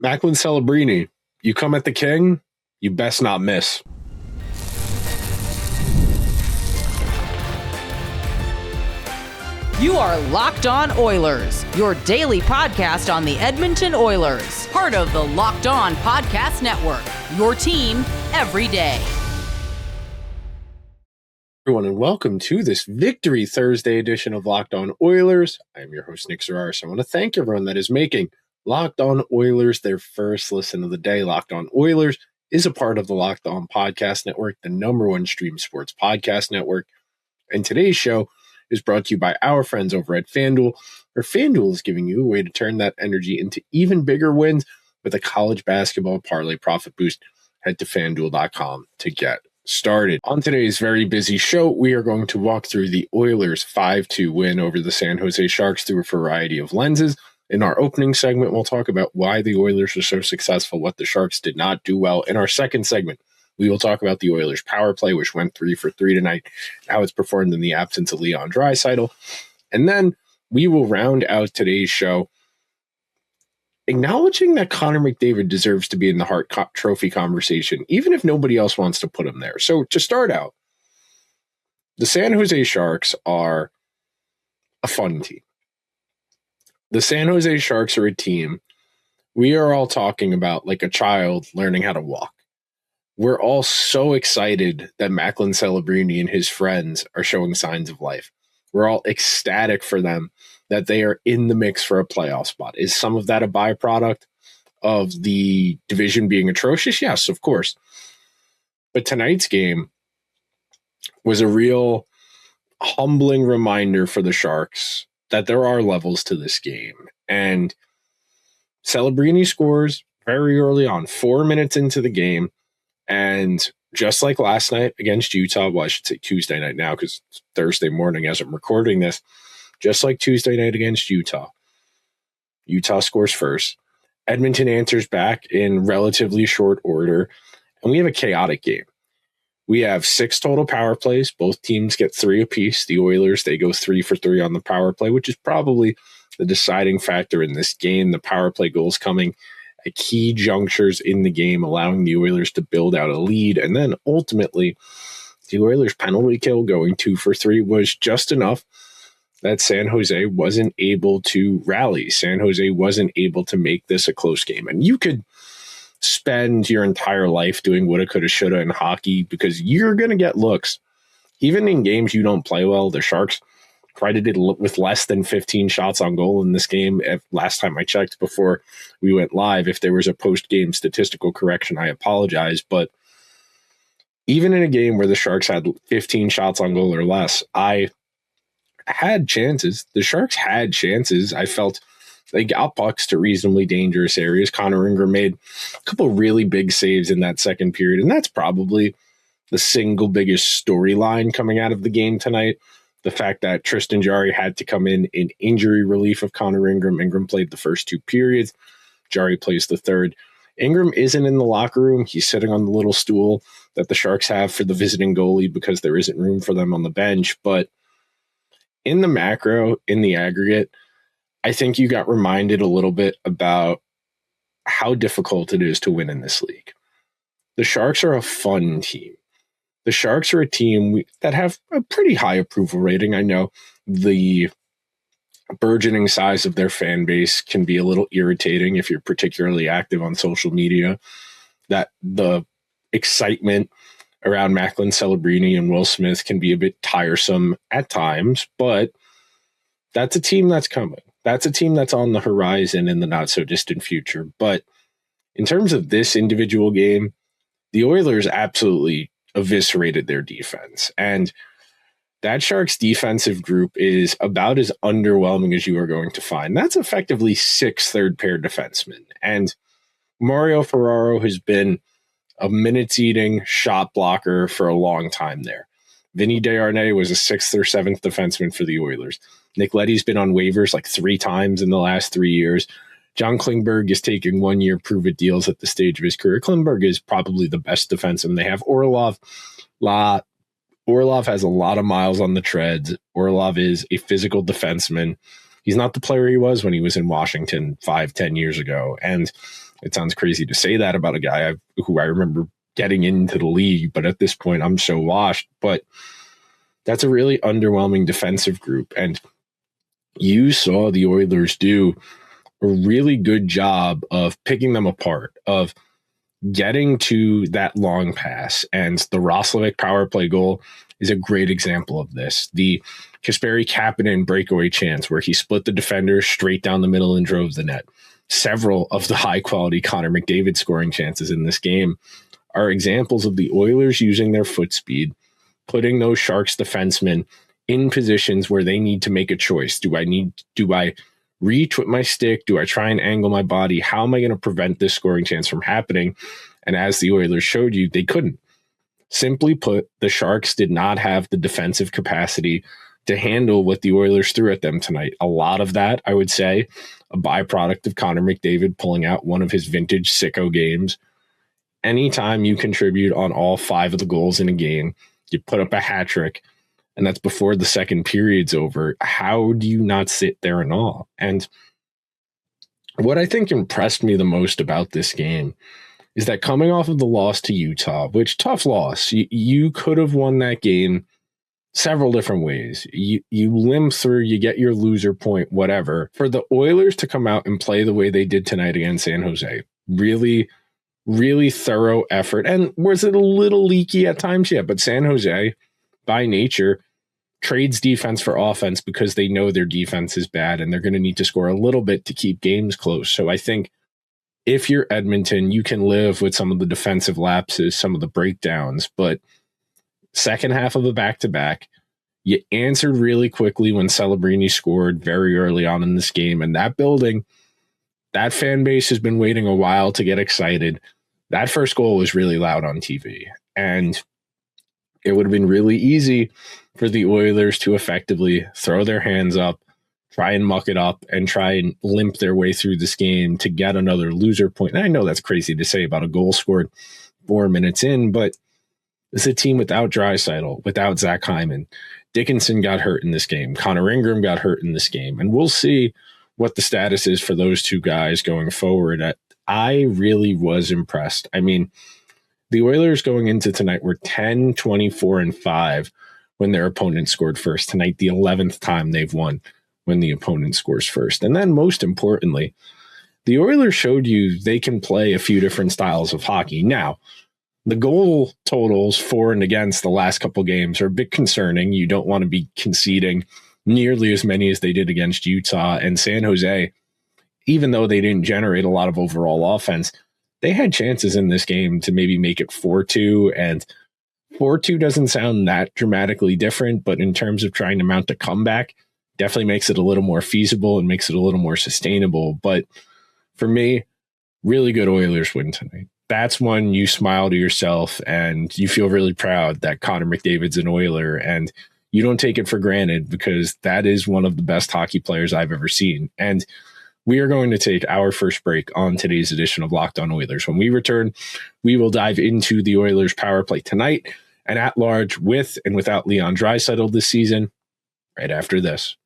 Macklin Celebrini, you come at the king, you best not miss. You are Locked On Oilers, your daily podcast on the Edmonton Oilers, part of the Locked On Podcast Network, your team every day. Everyone, and welcome to this Victory Thursday edition of Locked On Oilers. I am your host, Nick Zararis. I want to thank everyone that is making Locked On Oilers their first listen of the day. Locked On Oilers is a part of the Locked On Podcast Network, the #1 stream sports podcast network. And today's show is brought to you by our friends over at FanDuel, where FanDuel is giving you a way to turn that energy into even bigger wins with a college basketball parlay profit boost. Head to FanDuel.com to get started. On today's very busy show, we are going to walk through the Oilers' 5-2 win over the San Jose Sharks through a variety of lenses. In our opening segment, we'll talk about why the Oilers were so successful, what the Sharks did not do well. In our second segment, we will talk about the Oilers' power play, which went 3 for 3 tonight, how it's performed in the absence of Leon Draisaitl. And then we will round out today's show acknowledging that Connor McDavid deserves to be in the Hart Trophy conversation, even if nobody else wants to put him there. So to start out, the San Jose Sharks are a fun team. The San Jose Sharks are a team we are all talking about like a child learning how to walk. We're all so excited that Macklin Celebrini and his friends are showing signs of life. We're all ecstatic for them that they are in the mix for a playoff spot. Is some of that a byproduct of the division being atrocious? Yes, of course. But tonight's game was a real humbling reminder for the Sharks that there are levels to this game. And Celebrini scores very early on, 4 minutes into the game. And just like last night against Utah, well, I should say Tuesday night now because it's Thursday morning as I'm recording this, just like Tuesday night against Utah, Utah scores first. Edmonton answers back in relatively short order, and we have a chaotic game. We have 6 total power plays. Both teams get 3 apiece. The Oilers, they go 3 for 3 on the power play, which is probably the deciding factor in this game. The power play goals coming at key junctures in the game, allowing the Oilers to build out a lead. And then ultimately, the Oilers' penalty kill going 2 for 3 was just enough that San Jose wasn't able to rally. San Jose wasn't able to make this a close game. And you could spend your entire life doing woulda, coulda, shoulda in hockey because you're going to get looks. Even in games you don't play well, the Sharks credited with less than 15 shots on goal in this game. Last time I checked before we went live, if there was a post-game statistical correction, I apologize. But even in a game where the Sharks had 15 shots on goal or less, I had chances. The Sharks had chances. I felt they got pucks to reasonably dangerous areas. Connor Ingram made a couple really big saves in that second period, and that's probably the single biggest storyline coming out of the game tonight. The fact that Tristan Jarry had to come in injury relief of Connor Ingram. Ingram played the first 2 periods. Jarry plays the third. Ingram isn't in the locker room. He's sitting on the little stool that the Sharks have for the visiting goalie because there isn't room for them on the bench. But in the macro, in the aggregate, I think you got reminded a little bit about how difficult it is to win in this league. The Sharks are a fun team. The Sharks are a team that have a pretty high approval rating. I know the burgeoning size of their fan base can be a little irritating if you're particularly active on social media, that the excitement around Macklin Celebrini and Will Smith can be a bit tiresome at times, but that's a team that's coming. That's a team that's on the horizon in the not so distant future. But in terms of this individual game, the Oilers absolutely eviscerated their defense. And that Sharks defensive group is about as underwhelming as you are going to find. That's effectively 6 third-pair defensemen. And Mario Ferraro has been a minutes-eating shot blocker for a long time there. Vinny Desharnais was a 6th or 7th defenseman for the Oilers. Nick Leddy's been on waivers like 3 times in the last 3 years. John Klingberg is taking 1-year prove-it deals at the stage of his career. Klingberg is probably the best defenseman they have. Orlov has a lot of miles on the treads. Orlov is a physical defenseman. He's not the player he was when he was in Washington 5-10 years ago. And It sounds crazy to say that about a guy who I remember getting into the league, but at this point I'm so washed. But that's a really underwhelming defensive group. And you saw the Oilers do a really good job of picking them apart, of getting to that long pass. And the Roslovic power play goal is a great example of this. The Kasperi-Kapanen breakaway chance where he split the defender straight down the middle and drove the net. Several of the high-quality Connor McDavid scoring chances in this game are examples of the Oilers using their foot speed, putting those Sharks defensemen in positions where they need to make a choice. Do I reach with my stick? Do I try and angle my body? How am I going to prevent this scoring chance from happening? And as the Oilers showed you, they couldn't. Simply put, the Sharks did not have the defensive capacity to handle what the Oilers threw at them tonight. A lot of that, I would say, a byproduct of Connor McDavid pulling out one of his vintage sicko games. Anytime you contribute on all 5 of the goals in a game, you put up a hat trick, and that's before the second period's over. How do you not sit there in awe? And what I think impressed me the most about this game is that coming off of the loss to Utah, which tough loss, you could have won that game several different ways. You limp through, you get your loser point, whatever. For the Oilers to come out and play the way they did tonight against San Jose, really, really thorough effort. And was it a little leaky at times? Yeah, but San Jose, by nature, trades defense for offense because they know their defense is bad and they're going to need to score a little bit to keep games close. So I think if you're Edmonton, you can live with some of the defensive lapses, some of the breakdowns, but second half of a back-to-back, you answered really quickly when Celebrini scored very early on in this game. And that building, that fan base has been waiting a while to get excited. That first goal was really loud on TV. And it would have been really easy for the Oilers to effectively throw their hands up, try and muck it up, and try and limp their way through this game to get another loser point. And I know that's crazy to say about a goal scored 4 minutes in, but it's a team without Draisaitl, without Zach Hyman. Dickinson got hurt in this game. Connor Ingram got hurt in this game. And we'll see what the status is for those two guys going forward. I really was impressed. I mean, the Oilers going into tonight were 10, 24, and 5 when their opponent scored first. Tonight, the 11th time they've won when the opponent scores first. And then most importantly, the Oilers showed you they can play a few different styles of hockey. Now, the goal totals for and against the last couple games are a bit concerning. You don't want to be conceding nearly as many as they did against Utah and San Jose. Even though they didn't generate a lot of overall offense, they had chances in this game to maybe make it 4-2, and 4-2 doesn't sound that dramatically different, but in terms of trying to mount a comeback, definitely makes it a little more feasible and makes it a little more sustainable. But for me, really good Oilers win tonight. That's when you smile to yourself and you feel really proud that Connor McDavid's an Oiler, and you don't take it for granted because that is one of the best hockey players I've ever seen. And we are going to take our first break on today's edition of Locked On Oilers. When we return, we will dive into the Oilers power play tonight and at large with and without Leon Draisaitl this season right after this.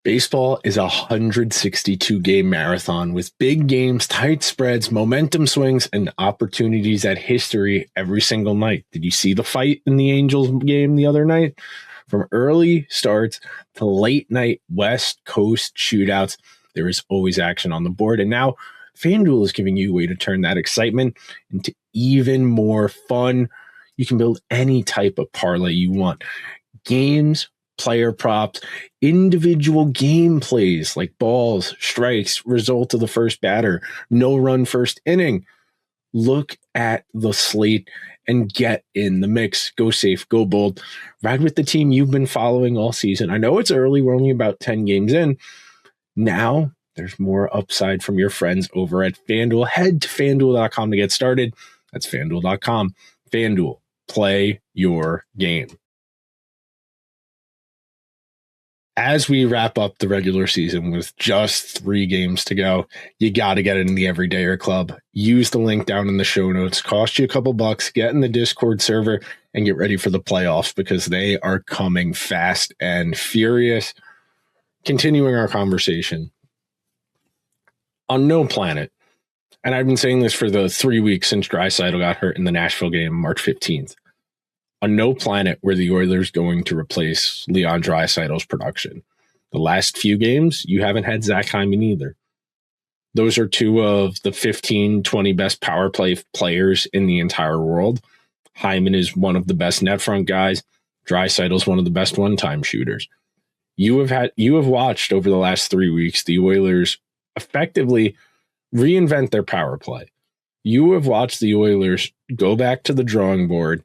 Baseball is a 162-game marathon with big games, tight spreads, momentum swings, and opportunities at history every single night. Did you see the fight in the Angels game the other night? From early starts to late night West Coast shootouts, there is always action on the board. And now FanDuel is giving you a way to turn that excitement into even more fun. You can build any type of parlay you want. Games, player props, individual game plays like balls, strikes, result of the first batter, no run first inning. Look at the slate and get in the mix. Go safe, go bold. Ride with the team you've been following all season. I know it's early. We're only about 10 games in. Now there's more upside from your friends over at FanDuel. Head to FanDuel.com to get started. That's FanDuel.com. FanDuel, play your game. As we wrap up the regular season with just 3 games to go, you got to get in the Everydayer Club. Use the link down in the show notes. Cost you a couple bucks. Get in the Discord server and get ready for the playoffs because they are coming fast and furious. Continuing our conversation, On no planet, and I've been saying this for the 3 weeks since Draisaitl got hurt in the Nashville game, March 15th, on no planet were the Oilers going to replace Leon Draisaitl's production. The last few games, you haven't had Zach Hyman either. Those are two of the 15, 20 best power play players in the entire world. Hyman is one of the best net front guys. Draisaitl is one of the best one-time shooters. You have watched over the last 3 weeks the Oilers effectively reinvent their power play. You have watched the Oilers go back to the drawing board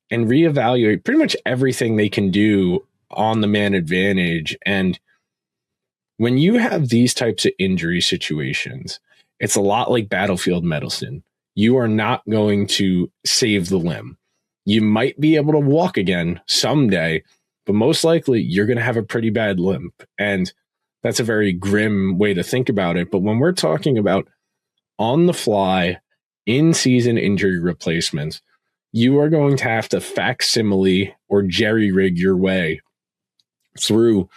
and reevaluate pretty much everything they can do on the man advantage. And when you have these types of injury situations, it's a lot like battlefield medicine. You are not going to save the limb. You might be able to walk again someday, but most likely you're going to have a pretty bad limp. And that's a very grim way to think about it. But when we're talking about on the fly, in-season injury replacements, you are going to have to facsimile or jerry-rig your way through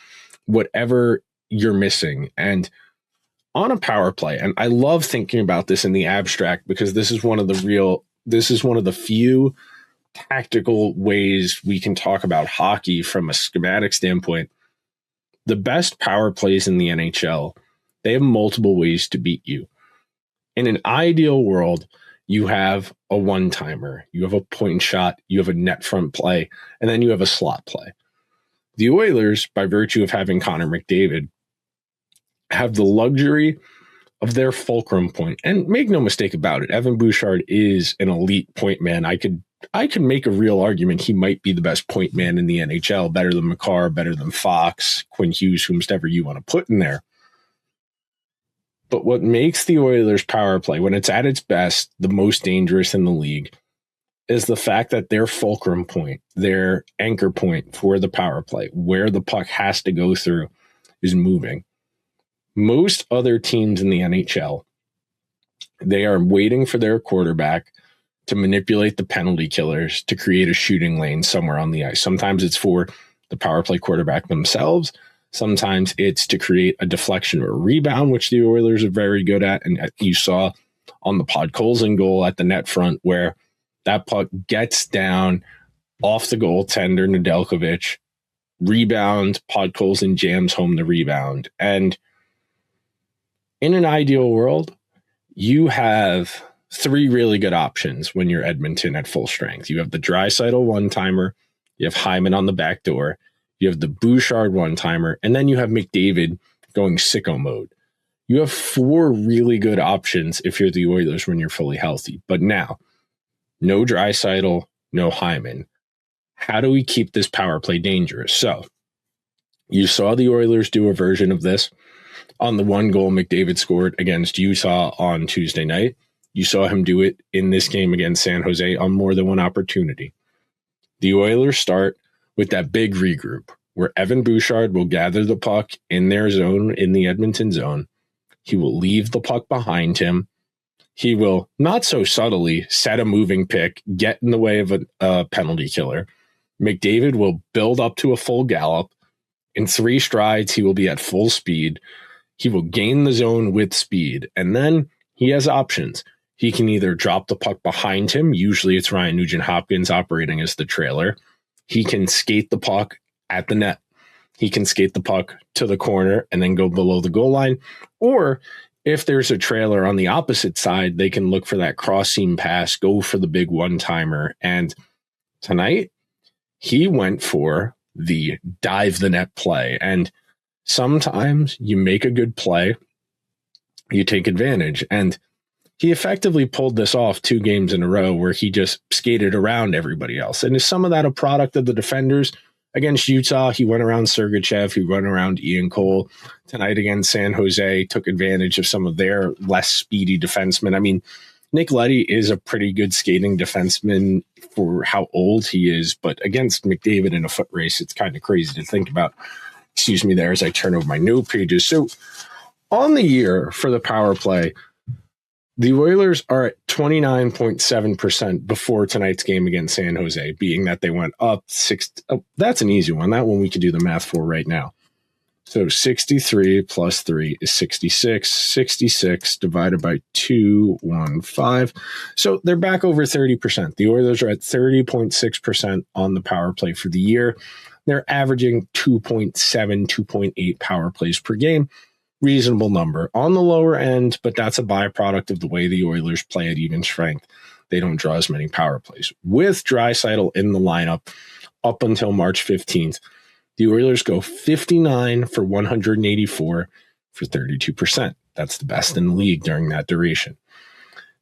whatever you're missing. And on a power play, and I love thinking about this in the abstract because this is one of the few tactical ways we can talk about hockey from a schematic standpoint. The best power plays in the NHL, they have multiple ways to beat you. In an ideal world, you have a one-timer, you have a point shot, you have a net front play, and then you have a slot play. The Oilers, by virtue of having Connor McDavid, have the luxury of their fulcrum point. And make no mistake about it, Evan Bouchard is an elite point man. I could make a real argument he might be the best point man in the NHL, better than Makar, better than Fox, Quinn Hughes, whomsoever you want to put in there. But what makes the Oilers' power play, when it's at its best, the most dangerous in the league, is the fact that their fulcrum point, their anchor point for the power play, where the puck has to go through, is moving. Most other teams in the NHL, they are waiting for their quarterback to manipulate the penalty killers to create a shooting lane somewhere on the ice. Sometimes it's for the power play quarterback themselves. Sometimes it's to create a deflection or a rebound, which the Oilers are very good at. And you saw on the Podkolzin goal at the net front where that puck gets down off the goaltender, Nedeljkovic, rebound, Podkolzin jams home the rebound. And in an ideal world, you have three really good options when you're Edmonton at full strength. You have the Draisaitl one-timer, you have Hyman on the back door, you have the Bouchard one-timer, and then you have McDavid going sicko mode. You have four really good options if you're the Oilers when you're fully healthy. But now, no Draisaitl, no Hyman. How do we keep this power play dangerous? So, you saw the Oilers do a version of this on the one goal McDavid scored against Utah on Tuesday night. You saw him do it in this game against San Jose on more than one opportunity. The Oilers start with that big regroup where Evan Bouchard will gather the puck in their zone, in the Edmonton zone. He will leave the puck behind him. He will, not so subtly, set a moving pick, get in the way of a penalty killer. McDavid will build up to a full gallop. In 3 strides, he will be at full speed. He will gain the zone with speed. And then he has options. He can either drop the puck behind him. Usually it's Ryan Nugent-Hopkins operating as the trailer. He can skate the puck at the net. He can skate the puck to the corner and then go below the goal line. Or if there's a trailer on the opposite side, they can look for that cross-seam pass, go for the big one-timer. And tonight, he went for the dive the net play. And sometimes you make a good play, you take advantage. And he effectively pulled this off 2 games in a row where he just skated around everybody else. And is some of that a product of the defenders? Against Utah, he went around Sergachev, he went around Ian Cole. Tonight against San Jose, took advantage of some of their less speedy defensemen. I mean, Nick Leddy is a pretty good skating defenseman for how old he is, but against McDavid in a foot race, it's kind of crazy to think about. Excuse me there as I turn over my note pages. So on the year for the power play, the Oilers are at 29.7% before tonight's game against San Jose, being that they went up 6. Oh, that's an easy one. That one we could do the math for right now. So 63 plus 3 is 66. 66 divided by 215. So they're back over 30%. The Oilers are at 30.6% on the power play for the year. They're averaging 2.7, 2.8 power plays per game. Reasonable number. On the lower end, but that's a byproduct of the way the Oilers play at even strength. They don't draw as many power plays. With Draisaitl in the lineup up until March 15th, the Oilers go 59 for 184 for 32%. That's the best in the league during that duration.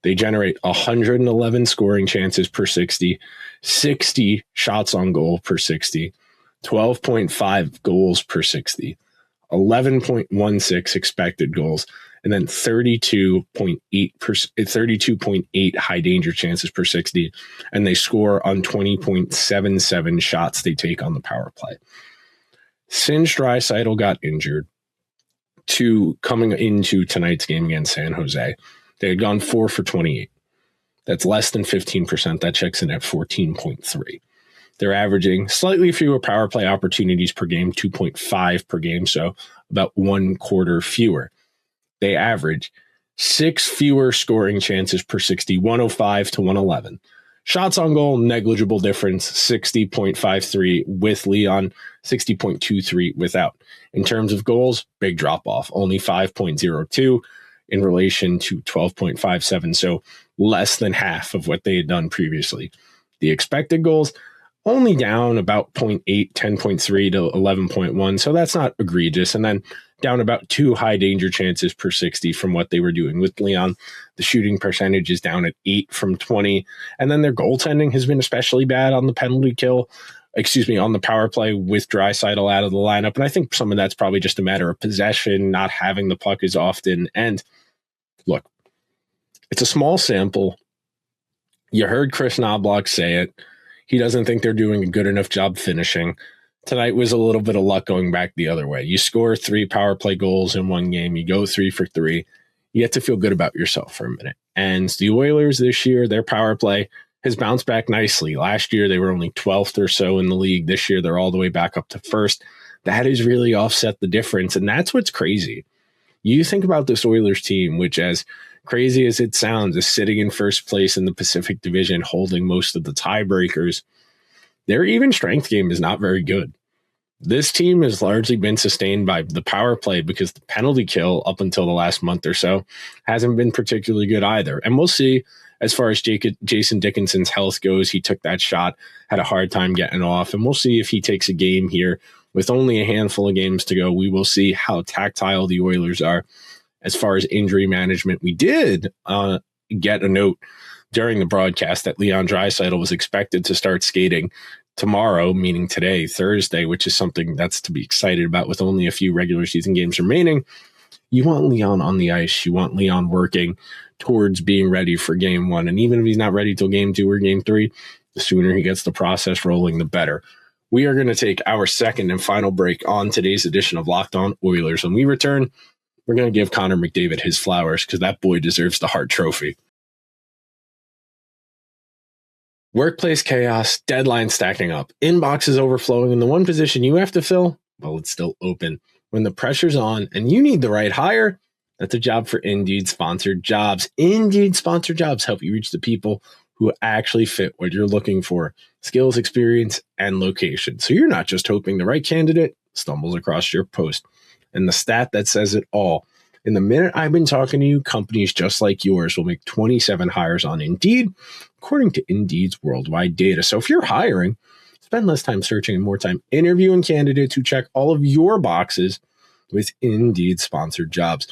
They generate 111 scoring chances per 60, 60 shots on goal per 60, 12.5 goals per 60, 11.16 expected goals, and then 32.8 high danger chances per 60, and they score on 20.77 shots they take on the power play. Since Draisaitl got injured to coming into tonight's game against San Jose, they had gone 4 for 28. That's less than 15%. That checks in at 14.3. They're averaging slightly fewer power play opportunities per game, 2.5 per game, so about 1/4 fewer. They average 6 fewer scoring chances per 60, 105 to 111. Shots on goal, negligible difference, 60.53 with Leon, 60.23 without. In terms of goals, big drop off, only 5.02 in relation to 12.57, so less than half of what they had done previously. The expected goals, only down about 0.8, 10.3 to 11.1, so that's not egregious. And then down about 2 high danger chances per 60 from what they were doing with Leon. The shooting percentage is down at 8 from 20. And then their goaltending has been especially bad on the penalty kill, on the power play with Draisaitl out of the lineup. And I think some of that's probably just a matter of possession, not having the puck as often. And look, it's a small sample. You heard Chris Knobloch say it. He doesn't think they're doing a good enough job finishing. Tonight was a little bit of luck going back the other way. You score 3 power play goals in one game. You go 3 for 3. You get to feel good about yourself for a minute. And the Oilers this year, their power play has bounced back nicely. Last year, they were only 12th or so in the league. This year, they're all the way back up to first. That has really offset the difference. And that's what's crazy. You think about this Oilers team, which, as crazy as it sounds, is sitting in first place in the Pacific Division, holding most of the tiebreakers. Their even strength game is not very good. This team has largely been sustained by the power play because the penalty kill up until the last month or so hasn't been particularly good either. And we'll see as far as Jason Dickinson's health goes. He took that shot, had a hard time getting off, and we'll see if he takes a game here with only a handful of games to go. We will see how tactile the Oilers are as far as injury management. We did get a note during the broadcast that Leon Draisaitl was expected to start skating tomorrow, meaning today, Thursday, which is something that's to be excited about with only a few regular season games remaining. You want Leon on the ice. You want Leon working towards being ready for game 1. And even if he's not ready till game 2 or game 3, the sooner he gets the process rolling, the better. We are going to take our second and final break on today's edition of Locked On Oilers. When we return, we're going to give Connor McDavid his flowers because that boy deserves the Hart Trophy. Workplace chaos, deadline stacking up, inboxes overflowing, and the one position you have to fill, well, it's still open. When the pressure's on and you need the right hire, that's a job for Indeed Sponsored Jobs. Indeed Sponsored Jobs help you reach the people who actually fit what you're looking for, skills, experience, and location. So you're not just hoping the right candidate stumbles across your post. And the stat that says it all, in the minute I've been talking to you, companies just like yours will make 27 hires on Indeed, according to Indeed's worldwide data. So if you're hiring, spend less time searching and more time interviewing candidates who check all of your boxes with Indeed Sponsored Jobs.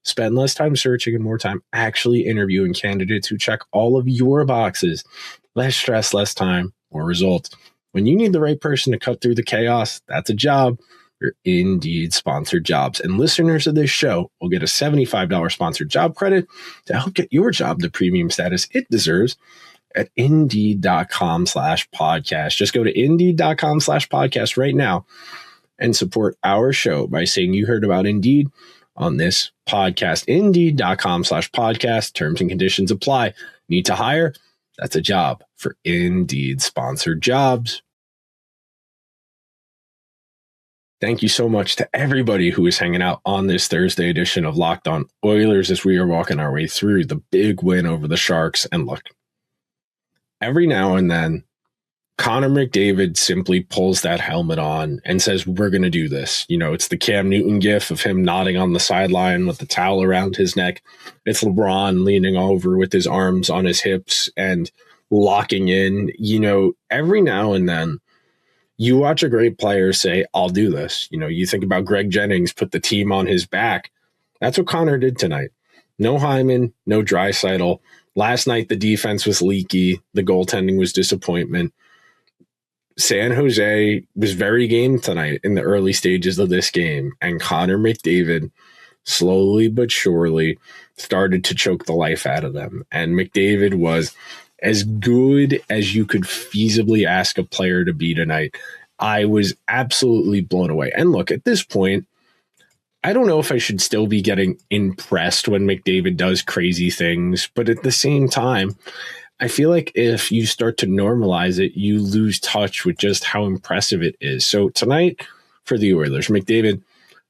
Spend less time searching and more time actually interviewing candidates who check all of your boxes. Less stress, less time, more results. When you need the right person to cut through the chaos, that's a job for Indeed Sponsored Jobs. And listeners of this show will get a $75 sponsored job credit to help get your job the premium status it deserves at Indeed.com/podcast. Just go to Indeed.com/podcast right now and support our show by saying you heard about Indeed on this podcast. Indeed.com/podcast. Terms and conditions apply. Need to hire? That's a job for Indeed Sponsored Jobs. Thank you so much to everybody who is hanging out on this Thursday edition of Locked On Oilers as we are walking our way through the big win over the Sharks. And look, every now and then, Connor McDavid simply pulls that helmet on and says, we're going to do this. You know, it's the Cam Newton gif of him nodding on the sideline with the towel around his neck. It's LeBron leaning over with his arms on his hips and locking in. You know, every now and then, you watch a great player say, I'll do this. You know, you think about Greg Jennings, put the team on his back. That's what Connor did tonight. No Hyman, no Draisaitl. Last night, the defense was leaky. The goaltending was disappointment. San Jose was very game tonight in the early stages of this game. And Connor McDavid, slowly but surely, started to choke the life out of them. And McDavid was as good as you could feasibly ask a player to be tonight. I was absolutely blown away. And look, at this point, I don't know if I should still be getting impressed when McDavid does crazy things, but at the same time, I feel like if you start to normalize it, you lose touch with just how impressive it is. So tonight for the Oilers, McDavid,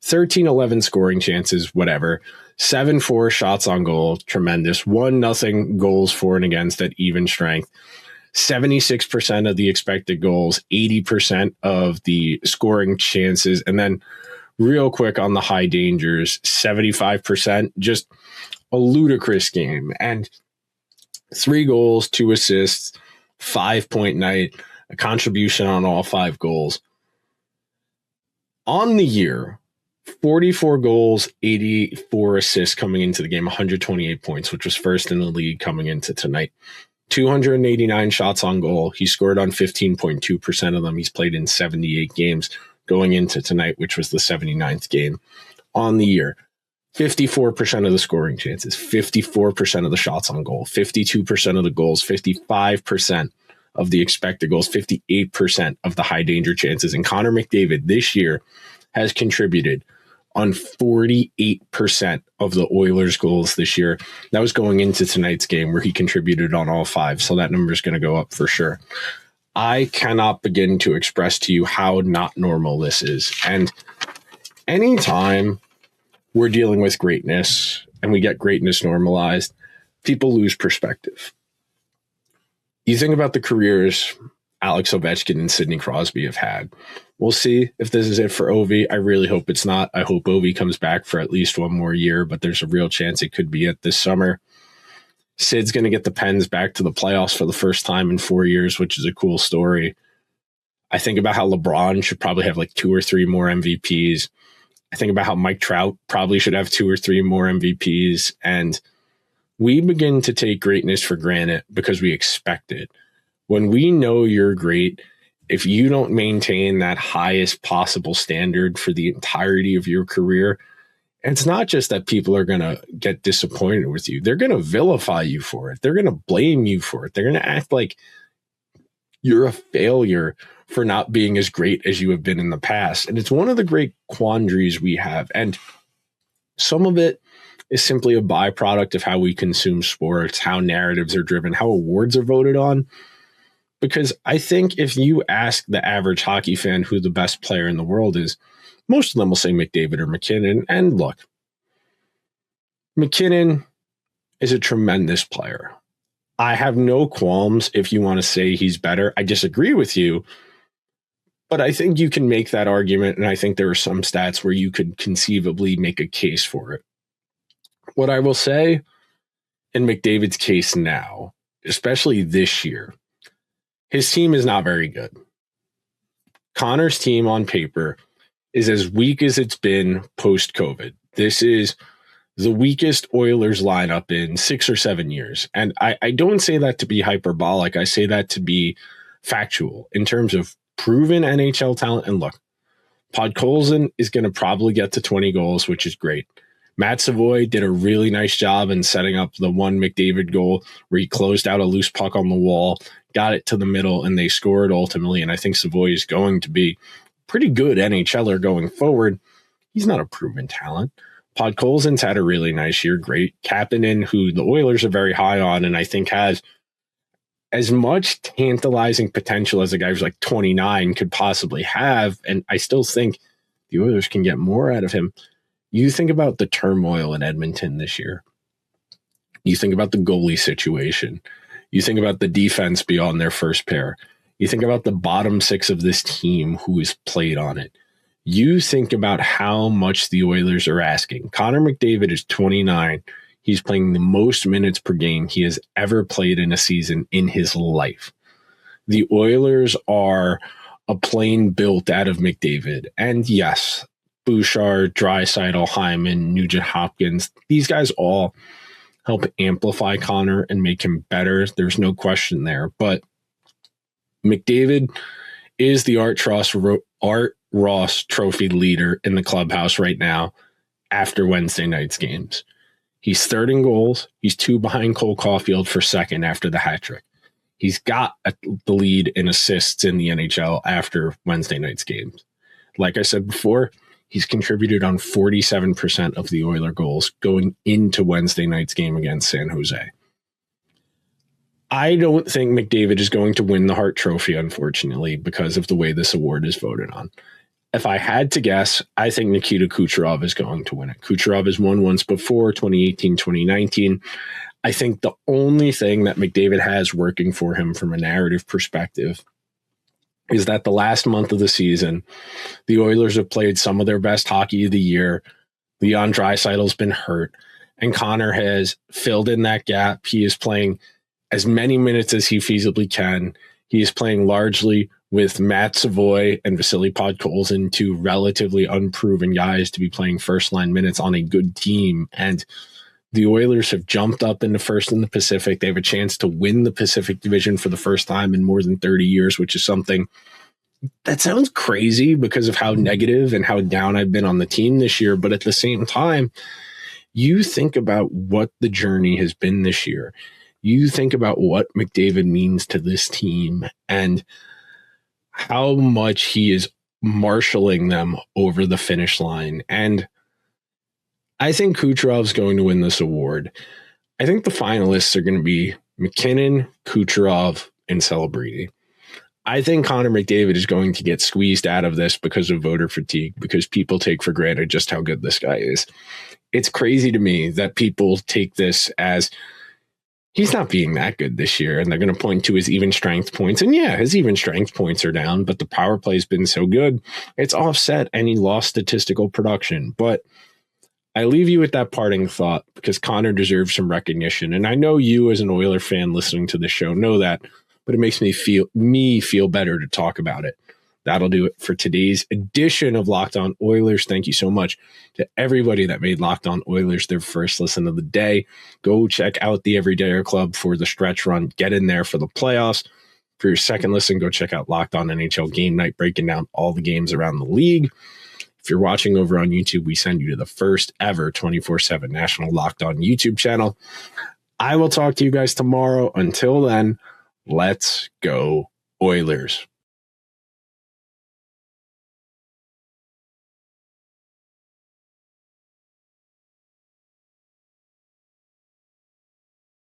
13-11 scoring chances, whatever. 7-4 shots on goal, tremendous. 1-0 goals for and against at even strength. 76% of the expected goals, 80% of the scoring chances. And then real quick on the high dangers, 75%, just a ludicrous game. And 3 goals, 2 assists, 5-point night, a contribution on all 5 goals. On the year, 44 goals, 84 assists coming into the game, 128 points, which was first in the league coming into tonight. 289 shots on goal. He scored on 15.2% of them. He's played in 78 games going into tonight, which was the 79th game. On the year, 54% of the scoring chances, 54% of the shots on goal, 52% of the goals, 55% of the expected goals, 58% of the high danger chances. And Connor McDavid this year has contributed on 48% of the Oilers' goals this year. That was going into tonight's game where he contributed on all 5. So that number is going to go up for sure. I cannot begin to express to you how not normal this is. And anytime we're dealing with greatness and we get greatness normalized, people lose perspective. You think about the careers Alex Ovechkin and Sidney Crosby have had. We'll see if this is it for Ovi. I really hope it's not. I hope Ovi comes back for at least one more year, but there's a real chance it could be it this summer. Sid's going to get the Pens back to the playoffs for the first time in 4 years, which is a cool story. I think about how LeBron should probably have like 2 or 3 more MVPs. I think about how Mike Trout probably should have 2 or 3 more MVPs. And we begin to take greatness for granted because we expect it. When we know you're great, if you don't maintain that highest possible standard for the entirety of your career, it's not just that people are going to get disappointed with you. They're going to vilify you for it. They're going to blame you for it. They're going to act like you're a failure for not being as great as you have been in the past. And it's one of the great quandaries we have. And some of it is simply a byproduct of how we consume sports, how narratives are driven, how awards are voted on. Because I think if you ask the average hockey fan who the best player in the world is, most of them will say McDavid or McKinnon. And look, McKinnon is a tremendous player. I have no qualms if you want to say he's better. I disagree with you, but I think you can make that argument, and I think there are some stats where you could conceivably make a case for it. What I will say in McDavid's case now, especially this year, his team is not very good. Connor's team on paper is as weak as it's been post-COVID. This is the weakest Oilers lineup in 6 or 7 years. And I don't say that to be hyperbolic. I say that to be factual in terms of proven NHL talent. And look, Podkolzin is going to probably get to 20 goals, which is great. Matt Savoy did a really nice job in setting up the one McDavid goal where he closed out a loose puck on the wall, got it to the middle, and they scored ultimately. And I think Savoy is going to be pretty good NHLer going forward. He's not a proven talent. Podkolzin's had a really nice year. Great. Kapanen, who the Oilers are very high on, and I think has as much tantalizing potential as a guy who's like 29 could possibly have. And I still think the Oilers can get more out of him. You think about the turmoil in Edmonton this year. You think about the goalie situation. You think about the defense beyond their first pair. You think about the bottom six of this team who has played on it. You think about how much the Oilers are asking. Connor McDavid is 29. He's playing the most minutes per game he has ever played in a season in his life. The Oilers are a plane built out of McDavid. And yes, Bouchard, Draisaitl, Hyman, Nugent-Hopkins, these guys all help amplify Connor and make him better. There's no question there. But McDavid is the Art Ross Trophy leader in the clubhouse right now after Wednesday night's games. He's third in goals. He's 2 behind Cole Caulfield for second after the hat trick. He's got the lead in assists in the NHL after Wednesday night's games. Like I said before, he's contributed on 47% of the Oiler goals going into Wednesday night's game against San Jose. I don't think McDavid is going to win the Hart Trophy, unfortunately, because of the way this award is voted on. If I had to guess, I think Nikita Kucherov is going to win it. Kucherov has won once before, 2018, 2019. I think the only thing that McDavid has working for him from a narrative perspective is that the last month of the season, the Oilers have played some of their best hockey of the year. Leon Draisaitl's been hurt, and Connor has filled in that gap. He is playing as many minutes as he feasibly can. He is playing largely with Matt Savoy and Vasily Podkolzin, 2 relatively unproven guys to be playing first-line minutes on a good team. And the Oilers have jumped up into first in the Pacific. They have a chance to win the Pacific Division for the first time in more than 30 years, which is something that sounds crazy because of how negative and how down I've been on the team this year. But at the same time, you think about what the journey has been this year. You think about what McDavid means to this team and how much he is marshaling them over the finish line. And I think Kucherov's going to win this award. I think the finalists are going to be McKinnon, Kucherov, and Celebrini. I think Connor McDavid is going to get squeezed out of this because of voter fatigue, because people take for granted just how good this guy is. It's crazy to me that people take this as he's not being that good this year, and they're going to point to his even strength points. And yeah, his even strength points are down, but the power play has been so good, it's offset any lost statistical production. But I leave you with that parting thought because Connor deserves some recognition. And I know you as an Oiler fan listening to the show know that, but it makes me feel better to talk about it. That'll do it for today's edition of Locked On Oilers. Thank you so much to everybody that made Locked On Oilers their first listen of the day. Go check out the Everydayer Club for the stretch run. Get in there for the playoffs. For your second listen, go check out Locked On NHL Game Night, breaking down all the games around the league. If you're watching over on YouTube, we send you to the first ever 24/7 National Locked On YouTube channel. I will talk to you guys tomorrow. Until then, let's go Oilers.